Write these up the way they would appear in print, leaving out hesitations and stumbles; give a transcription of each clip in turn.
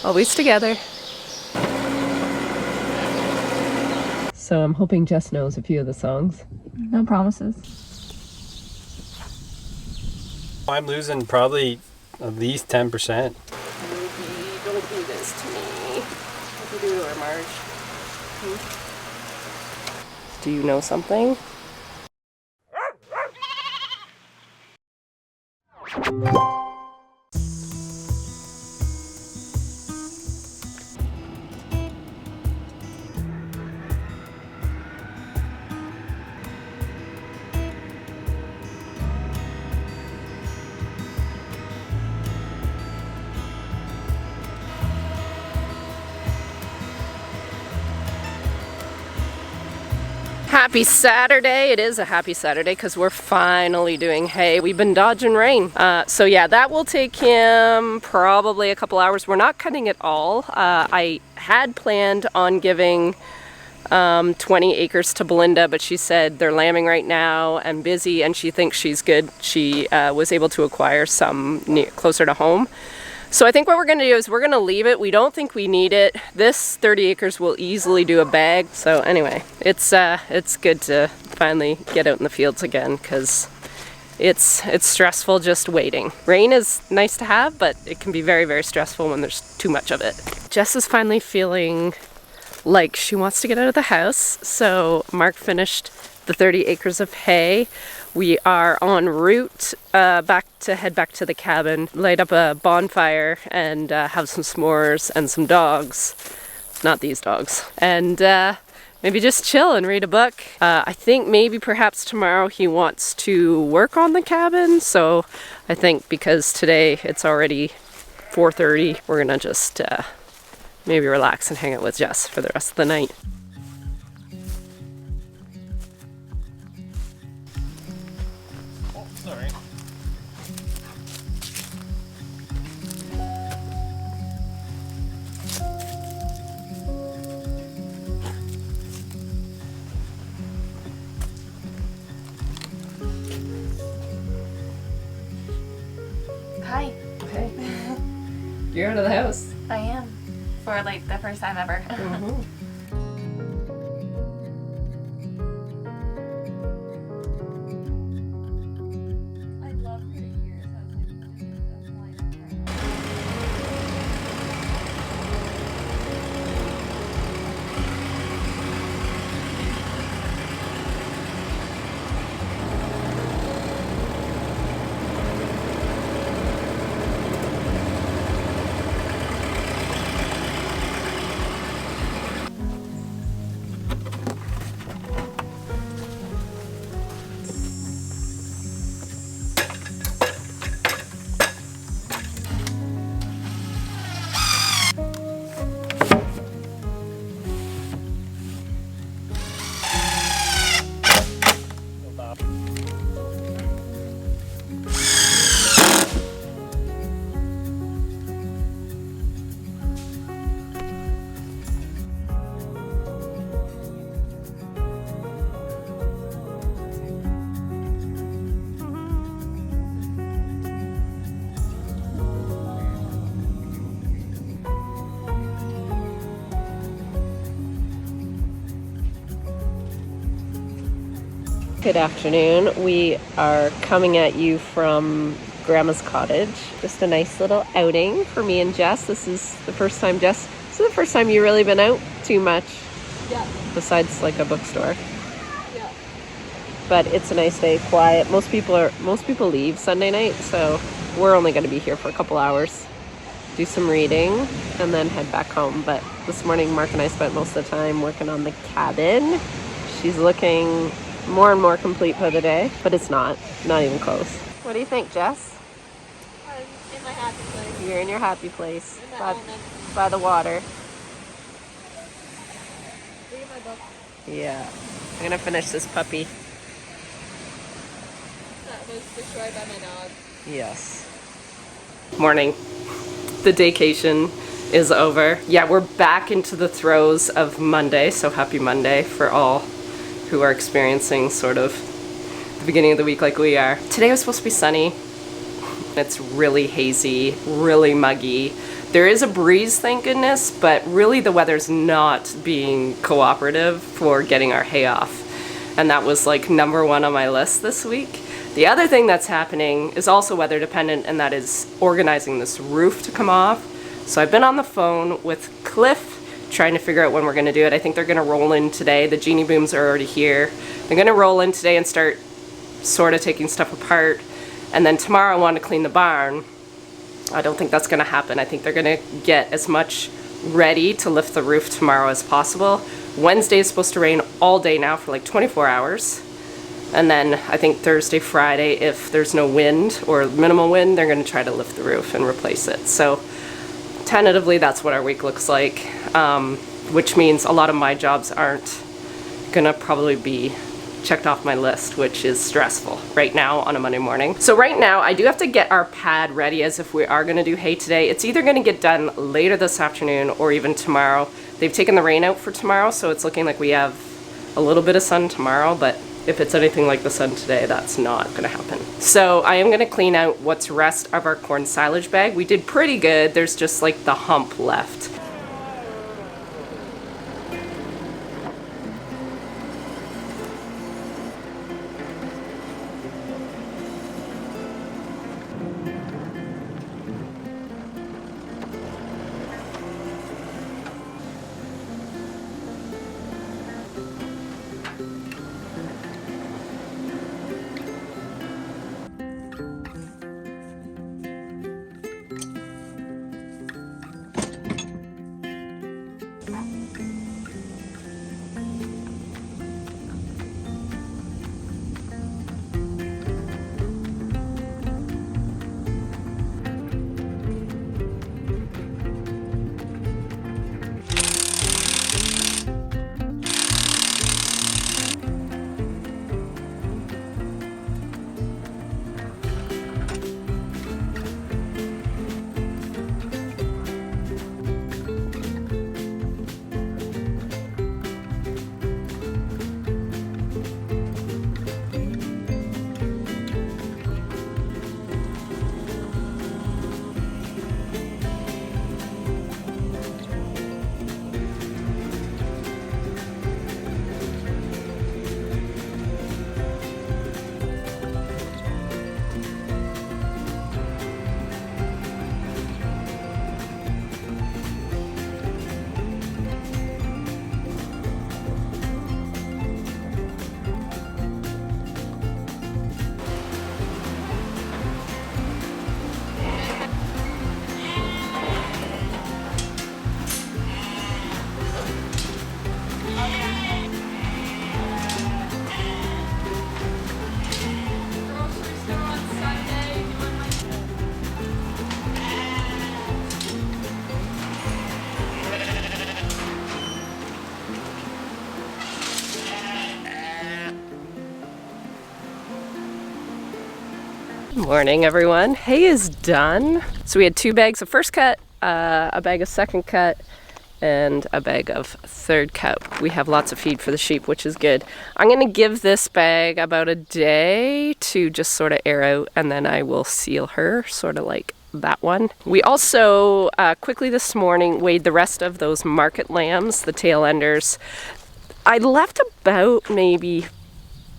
Always together. So I'm hoping Jess knows a few of the songs. No promises. I'm losing probably at least 10%. Don't do this to me. What do you do to her, Marge? Do you know something? Happy Saturday. It is a happy Saturday because we're finally doing hay. We've been dodging rain. So yeah, that will take him probably a couple hours. We're not cutting it all. I had planned on giving 20 acres to Belinda, but she said they're lambing right now and busy, and she thinks she's good. She was able to acquire some closer to home. So I think what we're going to do is we're going to leave it. We don't think we need it. This 30 acres will easily do a bag. So anyway, it's good to finally get out in the fields again because it's stressful just waiting. Rain is nice to have, but it can be very, very stressful when there's too much of it. Jess is finally feeling like she wants to get out of the house. So Mark finished the 30 acres of hay. We are en route head back to the cabin, light up a bonfire and have some s'mores and some dogs. Not these dogs. And maybe just chill and read a book. I think maybe perhaps tomorrow he wants to work on the cabin. So I think because today it's already 4:30, we're gonna just maybe relax and hang out with Jess for the rest of the night. Sorry. Hi. Okay. You're out of the house. I am. For like the first time ever. Mm-hmm. I love putting here. Good afternoon. We are coming at you from Grandma's cottage. Just a nice little outing for me and Jess. This is the first time, Jess, this is the first time you've really been out too much. Yeah. Besides like a bookstore. Yeah. But it's a nice day, quiet. Most people leave Sunday night, so we're only going to be here for a couple hours. Do some reading and then head back home. But this morning Mark and I spent most of the time working on the cabin. She's looking more and more complete by the day, but it's not even close. What do you think, Jess? I'm in my happy place. You're in your happy place In the element. by the water. Read my book. Yeah, I'm gonna finish this puppy. That was destroyed by my dog. Yes. Morning. The daycation is over. Yeah, we're back into the throes of Monday, so happy Monday for all who are experiencing sort of the beginning of the week like we are. Today was supposed to be sunny. It's really hazy, really muggy. There is a breeze, thank goodness, but really the weather's not being cooperative for getting our hay off. And that was like #1 on my list this week. The other thing that's happening is also weather dependent, and that is organizing this roof to come off. So I've been on the phone with Cliff trying to figure out when we're going to do it. I think they're going to roll in today. The genie booms are already here. They're going to roll in today and start sort of taking stuff apart. And then tomorrow I want to clean the barn. I don't think that's going to happen. I think they're going to get as much ready to lift the roof tomorrow as possible. Wednesday is supposed to rain all day now for like 24 hours. And then I think Thursday, Friday, if there's no wind or minimal wind, they're going to try to lift the roof and replace it. So tentatively, that's what our week looks like, which means a lot of my jobs aren't going to probably be checked off my list, which is stressful right now on a Monday morning. So right now I do have to get our pad ready as if we are going to do hay today. It's either going to get done later this afternoon or even tomorrow. They've taken the rain out for tomorrow, so it's looking like we have a little bit of sun tomorrow, but if it's anything like the sun today, that's not going to happen. So I am going to clean out what's rest of our corn silage bag. We did pretty good. There's just like the hump left. Morning, everyone. Hay is done. So we had 2 bags of first cut, a bag of second cut, and a bag of third cut. We have lots of feed for the sheep, which is good. I'm going to give this bag about a day to just sort of air out, and then I will seal her, sort of like that one. We also quickly this morning weighed the rest of those market lambs, the tail enders. I left about maybe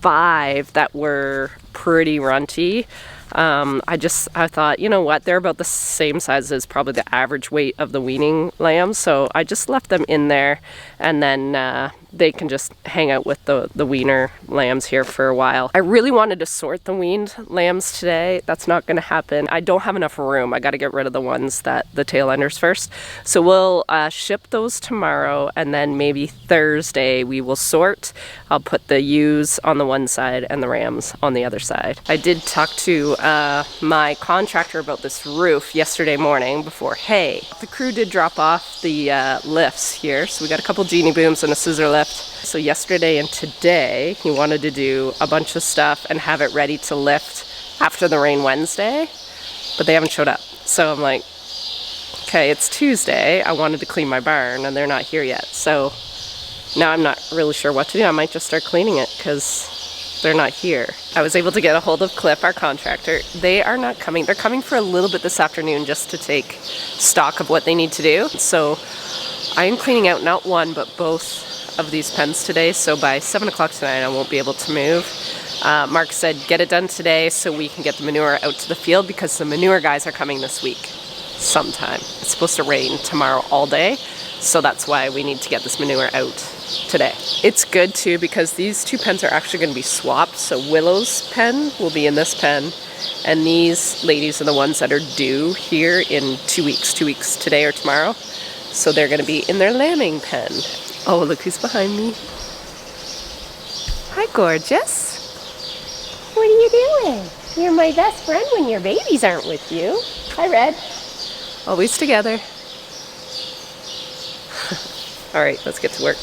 5 that were pretty runty. I thought, you know what, they're about the same size as probably the average weight of the weaning lambs, so I just left them in there, and then they can just hang out with the weaner lambs here for a while. I really wanted to sort the weaned lambs today. That's not going to happen. I don't have enough room. I got to get rid of the ones the tail enders first. So we'll ship those tomorrow, and then maybe Thursday we will sort. I'll put the ewes on the one side and the rams on the other side. I did talk to my contractor about this roof yesterday morning before hay. The crew did drop off the lifts here, so we got a couple genie booms and a scissor lift. So yesterday and today he wanted to do a bunch of stuff and have it ready to lift after the rain Wednesday, but they haven't showed up. So I'm like, okay, it's Tuesday. I wanted to clean my barn and they're not here yet. So now I'm not really sure what to do. I might just start cleaning it because they're not here. I was able to get a hold of Cliff, our contractor. They are not coming. They're coming for a little bit this afternoon just to take stock of what they need to do. So I am cleaning out not one, but both of these pens today. So by 7 o'clock tonight, I won't be able to move. Mark said, get it done today so we can get the manure out to the field because the manure guys are coming this week sometime. It's supposed to rain tomorrow all day. So that's why we need to get this manure out today. It's good too because these two pens are actually going to be swapped. So Willow's pen will be in this pen, and these ladies are the ones that are due here in 2 weeks today or tomorrow. So they're going to be in their lambing pen. Oh, look who's behind me. Hi, gorgeous. What are you doing? You're my best friend when your babies aren't with you. Hi, Red. Always together. All right, let's get to work.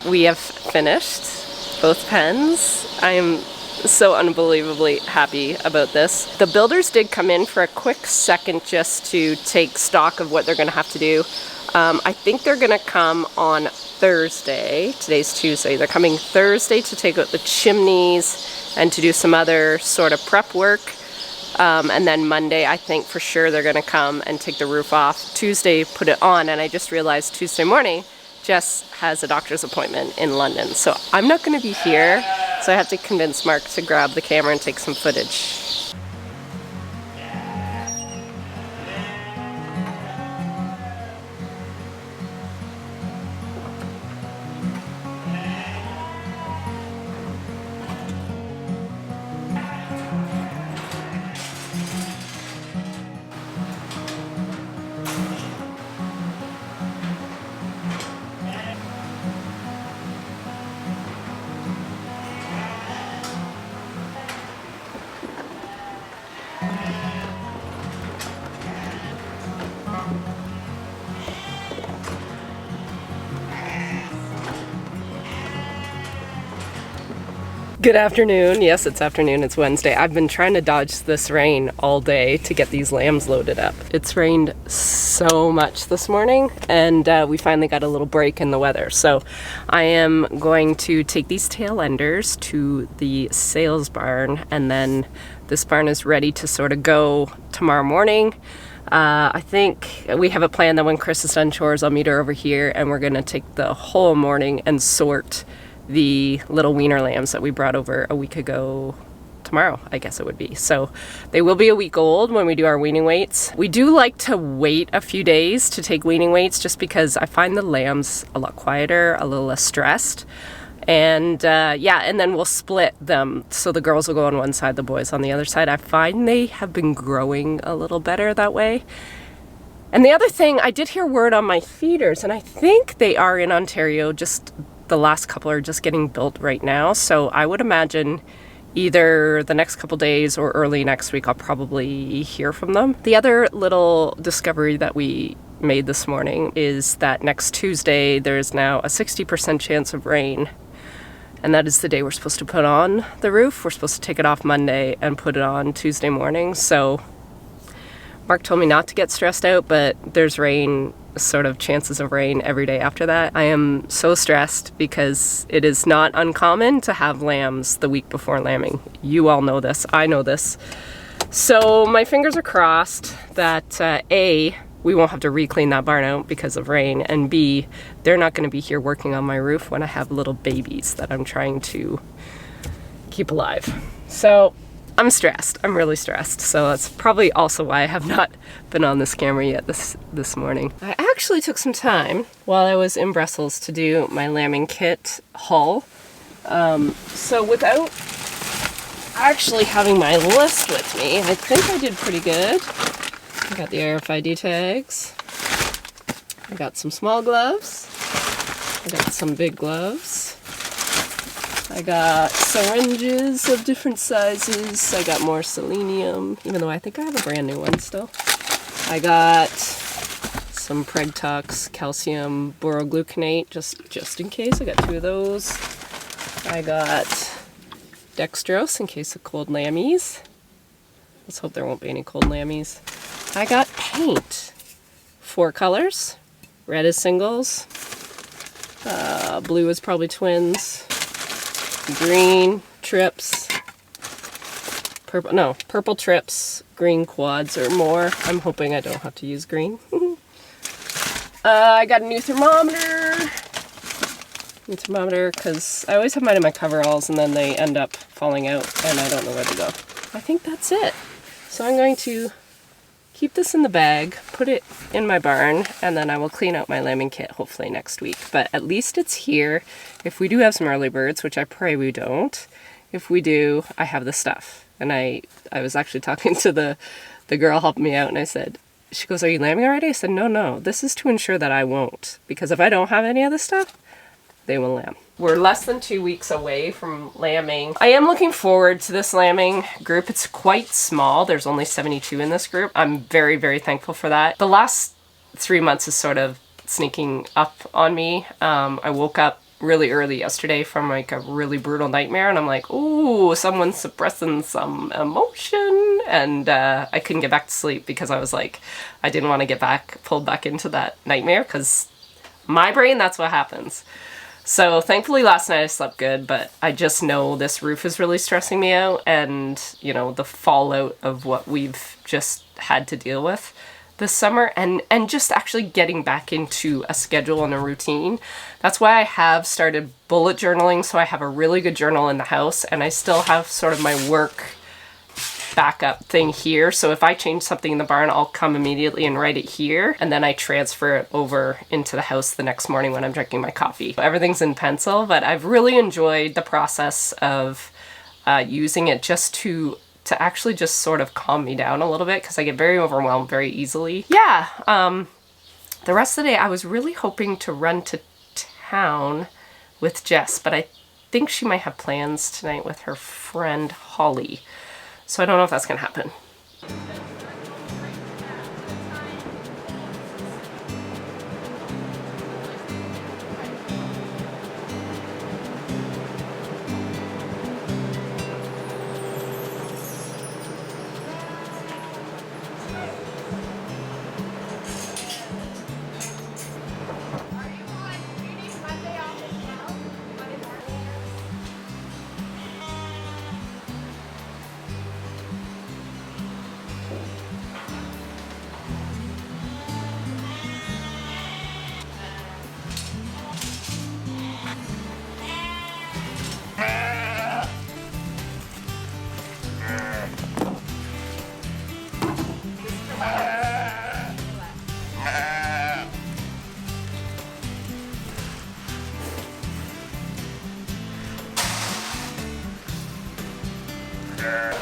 We have finished both pens. I am so unbelievably happy about this. The builders did come in for a quick second just to take stock of what they're going to have to do. I think they're going to come on Thursday. Today's Tuesday. They're coming Thursday to take out the chimneys and to do some other sort of prep work. And then Monday, I think for sure they're going to come and take the roof off. Tuesday, put it on, and I just realized Tuesday morning, Jess has a doctor's appointment in London. So I'm not going to be here, so I have to convince Mark to grab the camera and take some footage. Good afternoon. Yes, it's afternoon. It's Wednesday. I've been trying to dodge this rain all day to get these lambs loaded up. It's rained so much this morning, and we finally got a little break in the weather. So I am going to take these tail enders to the sales barn, and then this barn is ready to sort of go tomorrow morning. I think we have a plan that when Chris is done chores, I'll meet her over here, and we're going to take the whole morning and sort the little weaner lambs that we brought over a week ago. Tomorrow, I guess it would be. So they will be a week old when we do our weaning weights. We do like to wait a few days to take weaning weights just because I find the lambs a lot quieter, a little less stressed. And yeah, and then we'll split them. So the girls will go on one side, the boys on the other side. I find they have been growing a little better that way. And the other thing, I did hear word on my feeders, and I think they are in Ontario, just the last couple are just getting built right now. So I would imagine either the next couple days or early next week, I'll probably hear from them. The other little discovery that we made this morning is that next Tuesday, there's now a 60% chance of rain. And that is the day we're supposed to put on the roof. We're supposed to take it off Monday and put it on Tuesday morning. So Mark told me not to get stressed out, but there's rain, sort of chances of rain every day after that. I am so stressed because it is not uncommon to have lambs the week before lambing. You all know this. I know this. So my fingers are crossed that A, we won't have to re-clean that barn out because of rain, and B, they're not going to be here working on my roof when I have little babies that I'm trying to keep alive. So I'm stressed. I'm really stressed. So that's probably also why I have not been on this camera yet this morning. I actually took some time while I was in Brussels to do my lambing kit haul. So without actually having my list with me, I think I did pretty good. I got the RFID tags. I got some small gloves. I got some big gloves. I got syringes of different sizes. I got more selenium, even though I think I have a brand new one still. I got some Pregtox calcium borogluconate, just in case. I got 2 of those. I got dextrose in case of cold lammies. Let's hope there won't be any cold lammies. I got paint. 4 colors. Red is singles. Blue is probably twins. Green trips, purple trips, green quads or more. I'm hoping I don't have to use green. I got a new thermometer because I always have mine in my coveralls and then they end up falling out and I don't know where to go. I think that's it. So I'm going to keep this in the bag, put it in my barn, and then I will clean out my lambing kit hopefully next week. But at least it's here. If we do have some early birds, which I pray we don't, if we do, I have the stuff. And I was actually talking to the girl helping me out, and I said, she goes, "Are you lambing already?" I said, no, this is to ensure that I won't. Because if I don't have any of this stuff, they will lamb. We're less than 2 weeks away from lambing. I am looking forward to this lambing group. It's quite small. There's only 72 in this group. I'm very, very thankful for that. The last 3 months is sort of sneaking up on me. I woke up really early yesterday from like a really brutal nightmare and I'm like, ooh, someone's suppressing some emotion. And I couldn't get back to sleep because I was like, I didn't want to get pulled back into that nightmare because my brain, that's what happens. So thankfully last night I slept good, but I just know this roof is really stressing me out and, you know, the fallout of what we've just had to deal with this summer and just actually getting back into a schedule and a routine. That's why I have started bullet journaling, so I have a really good journal in the house and I still have sort of my work backup thing here. So if I change something in the barn, I'll come immediately and write it here. And then I transfer it over into the house the next morning when I'm drinking my coffee. Everything's in pencil, but I've really enjoyed the process of using it just to actually just sort of calm me down a little bit because I get very overwhelmed very easily. Yeah, the rest of the day I was really hoping to run to town with Jess, but I think she might have plans tonight with her friend Holly. So I don't know if that's gonna happen. Get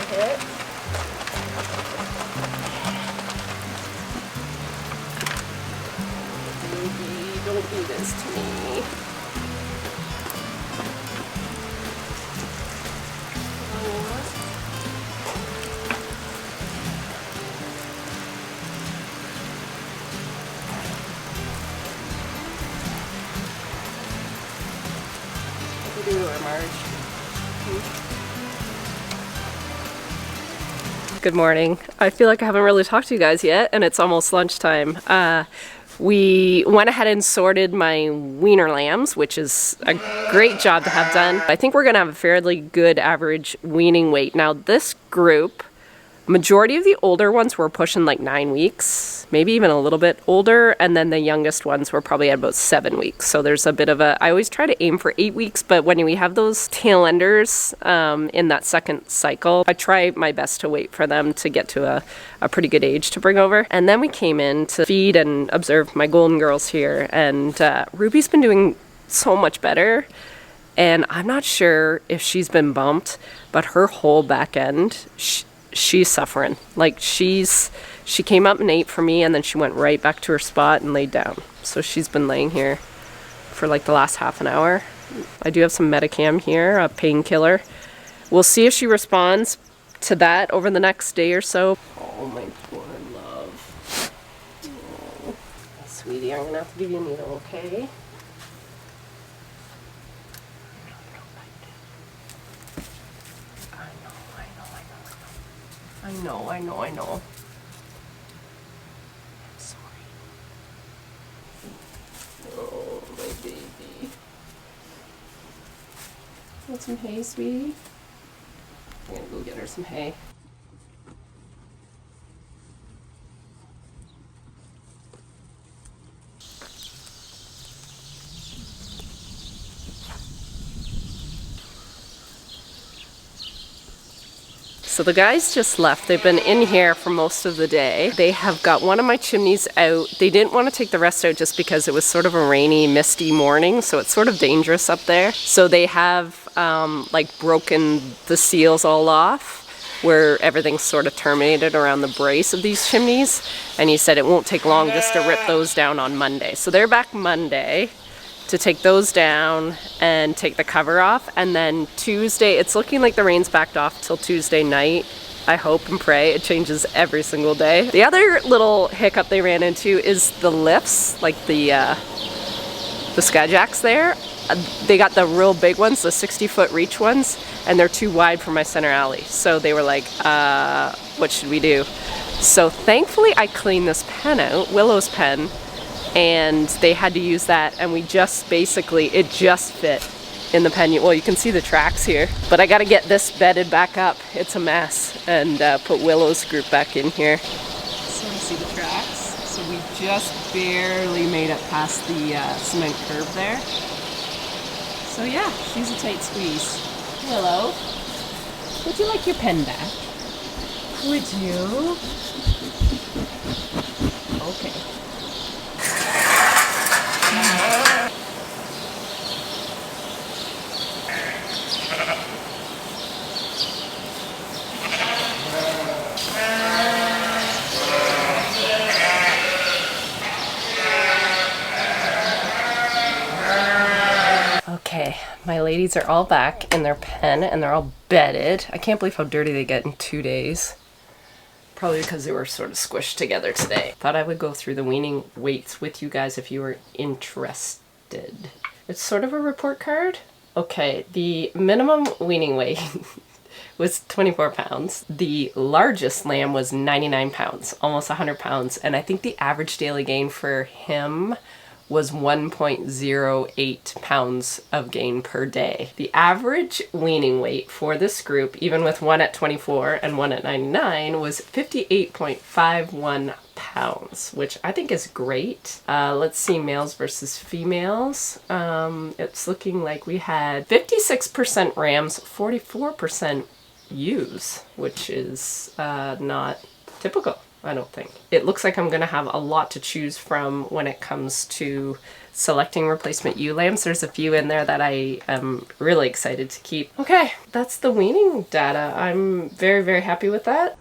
hit. Ruby, don't do this to me. What do you do to her, Marge? Good morning. I feel like I haven't really talked to you guys yet, and it's almost lunchtime. We went ahead and sorted my wiener lambs, which is a great job to have done. I think we're going to have a fairly good average weaning weight. Now, this group, majority of the older ones were pushing like 9 weeks, maybe even a little bit older, and then the youngest ones were probably at about 7 weeks. So there's a bit of a, I always try to aim for 8 weeks, but when we have those tail enders in that second cycle, I try my best to wait for them to get to a pretty good age to bring over. And then we came in to feed and observe my golden girls here, and Ruby's been doing so much better. And I'm not sure if she's been bumped, but her whole back end, she's suffering. Like she came up and ate for me, and then she went right back to her spot and laid down. So she's been laying here for like the last half an hour. I do have some Metacam here, a painkiller. We'll see if she responds to that over the next day or so. Oh, my poor love. Oh, sweetie, I'm gonna have to give you a needle, okay? I know. I'm sorry. Oh, my baby. Want some hay, sweetie? I'm gonna go get her some hay. So the guys just left. They've been in here for most of the day. They have got one of my chimneys out. They didn't want to take the rest out just because it was sort of a rainy, misty morning, so it's sort of dangerous up there. So they have like broken the seals all off, where everything's sort of terminated around the brace of these chimneys. And he said it won't take long just to rip those down on Monday. So they're back Monday to take those down and take the cover off, and then Tuesday, it's looking like the rain's backed off till Tuesday night. I hope and pray. It changes every single day. The other little hiccup they ran into is the lifts, like the skyjacks there. They got the real big ones, the 60-foot reach ones, and they're too wide for my center alley. So they were like, what should we do? So thankfully I cleaned this pen out, Willow's pen, and they had to use that, and we just basically, it just fit in the pen. Well, you can see the tracks here, but I got to get this bedded back up. It's a mess, and put Willow's group back in here. So you see the tracks. So we just barely made it past the cement curb there. So yeah, she's a tight squeeze. Willow, would you like your pen back? Would you? Okay. Okay, my ladies are all back in their pen and they're all bedded. I can't believe how dirty they get in 2 days. Probably because they were sort of squished together today. Thought I would go through the weaning weights with you guys if you were interested. It's sort of a report card. Okay, the minimum weaning weight was 24 pounds. The largest lamb was 99 pounds, almost 100 pounds. And I think the average daily gain for him was 1.08 pounds of gain per day. The average weaning weight for this group, even with one at 24 and one at 99, was 58.51 pounds, which I think is great. Let's see males versus females. It's looking like we had 56% rams, 44% ewes, which is not typical. I don't think. It looks like I'm gonna have a lot to choose from when it comes to selecting replacement ewe lambs. There's a few in there that I am really excited to keep. Okay, that's the weaning data. I'm very, very happy with that.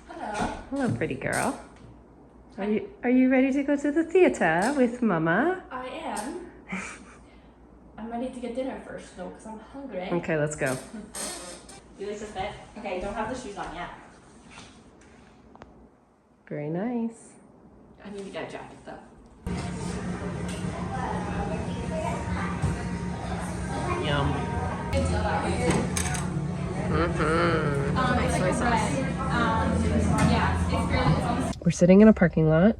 Hello. Hello, pretty girl. Are you ready to go to the theater with Mama? I am. I'm ready to get dinner first though, because I'm hungry. Okay, let's go. Do this fit? Okay, don't have the shoes on yet. Very nice. I need to get a jacket though. Yum. Soy sauce. We're sitting in a parking lot.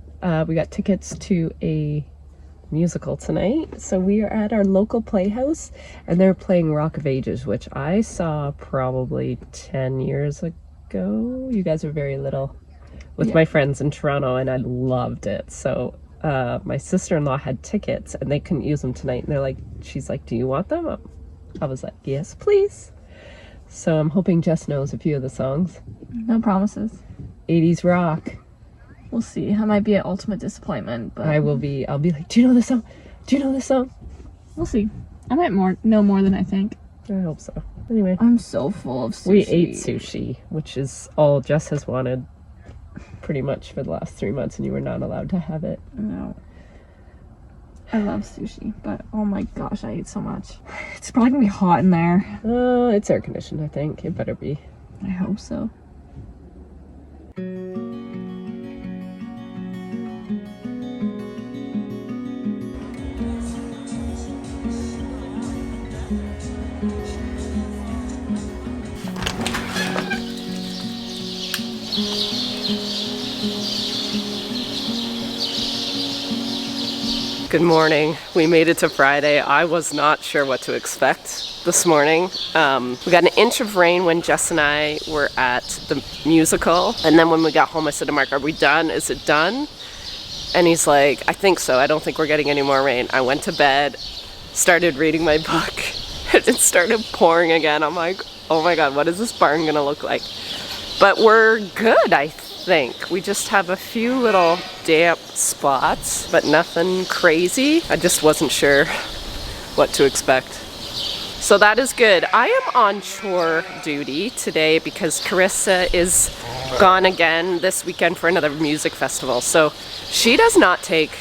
We got tickets to a musical tonight. So we are at our local playhouse and they're playing Rock of Ages, which I saw probably 10 years ago. You guys were very little. With my friends in Toronto, and I loved it. So my sister-in-law had tickets and they couldn't use them tonight. And she's like, do you want them? I was like, yes, please. So I'm hoping Jess knows a few of the songs. No promises. 80s rock. We'll see. I might be an ultimate disappointment, but I'll be like, do you know this song? Do you know this song? we'll see. I might know more than I think. I hope so. Anyway, I'm so full of sushi. we ate sushi, which is all Jess has wanted pretty much for the last 3 months, and you were not allowed to have it. No. I love sushi, but oh my gosh, I ate so much. It's probably gonna be hot in there. It's air conditioned, I think. It better be. I hope so. Good morning. We made it to Friday. I was not sure what to expect this morning. We got an inch of rain when Jess and I were at the musical. And then when we got home, I said to Mark, are we done? Is it done? And he's like, I think so. I don't think we're getting any more rain. I went to bed, started reading my book, and it started pouring again. I'm like, oh my God, what is this barn gonna look like? But we're good, I think. We just have a few little damp spots, but nothing crazy. I just wasn't sure what to expect. So that is good. I am on chore duty today because Carissa is gone again this weekend for another music festival. So she does not take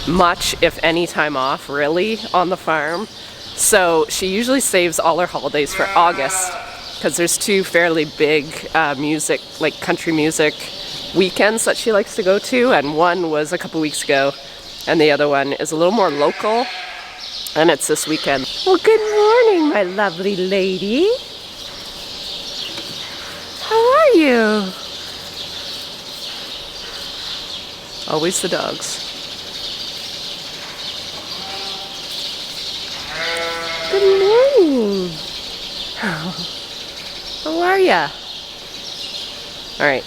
much, if any, time off really on the farm. So she usually saves all her holidays for August, because there's two fairly big music, like country music weekends that she likes to go to, and one was a couple weeks ago and the other one is a little more local and it's this weekend. Well, good morning, my lovely lady. How are you? Always the dogs. Good morning. How are ya? Alright,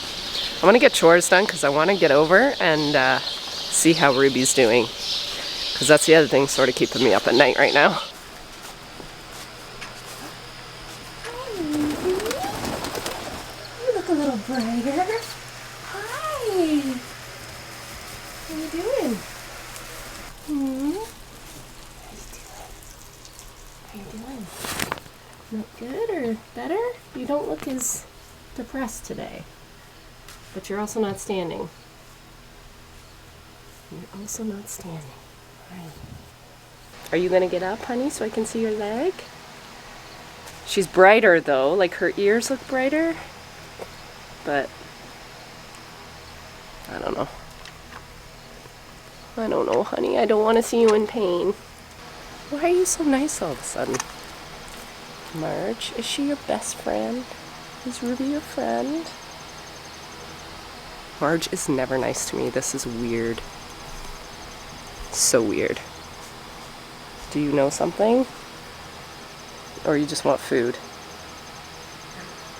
I'm gonna get chores done because I want to get over and see how Ruby's doing. Because that's the other thing sort of keeping me up at night right now. You look a little brighter. Hi. How you doing? How you doing? Look good or better? You don't look as depressed today. But you're also not standing. You're also not standing. Right. Are you gonna get up, honey, so I can see your leg? She's brighter though, like her ears look brighter. But I don't know. I don't know, honey. I don't want to see you in pain. Why are you so nice all of a sudden? Marge, is she your best friend? Is Ruby your friend? Marge is never nice to me. This is weird. So weird. Do you know something? Or you just want food?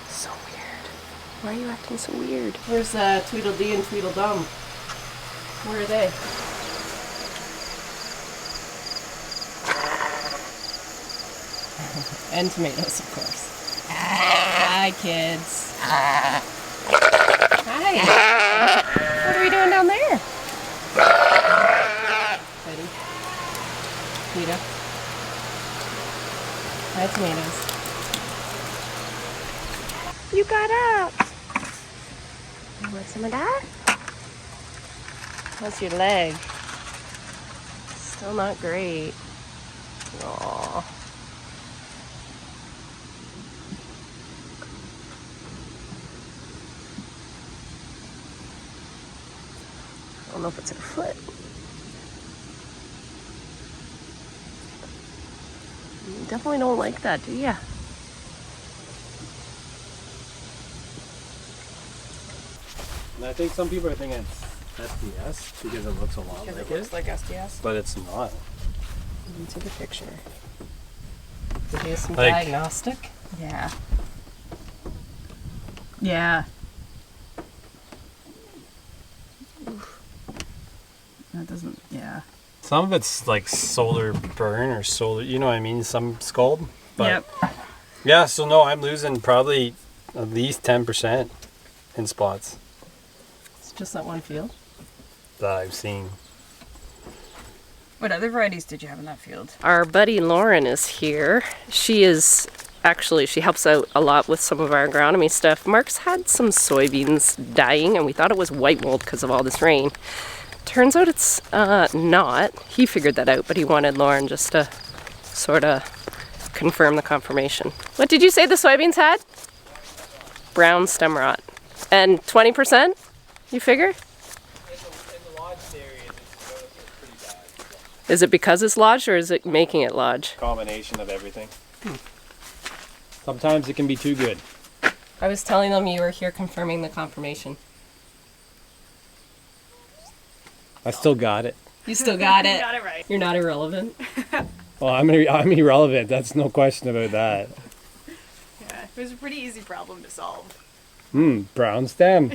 So weird. Why are you acting so weird? Where's Tweedledee and Tweedledum? Where are they? And tomatoes, of course. Hi, kids. Hi. Hi. What are we doing down there? Betty. Nita. Hi, tomatoes. You got up. You want some of that? How's your leg? Still not great. Aww. I don't know if it's her foot. You definitely don't like that, do ya? And I think some people are thinking it's SDS because it looks a lot Because like it looks like SDS. but it's not. Into the picture. To do some Like- diagnostic. Yeah. Yeah. That doesn't, yeah. Some of it's like solar burn or solar, you know what I mean? Some scald. But Yep. yeah, so no, I'm losing probably at least 10% in spots It's just that one field. that I've seen. What other varieties did you have in that field? Our buddy Lauren is here. She helps out a lot with some of our agronomy stuff. Mark's had some soybeans dying and we thought it was white mold because of all this rain. Turns out it's not. He figured that out, but he wanted Lauren just to sort of confirm the confirmation. What did you say the soybeans had? Brown stem rot. And 20%? You figure? Is it because it's lodged or is it making it lodge? Combination of everything. Sometimes it can be too good. I was telling them you were here confirming the confirmation. I still got it. You still got it. Got it right. You're not irrelevant. Well, I'm irrelevant. That's no question about that. Yeah, it was a pretty easy problem to solve. Brown stem.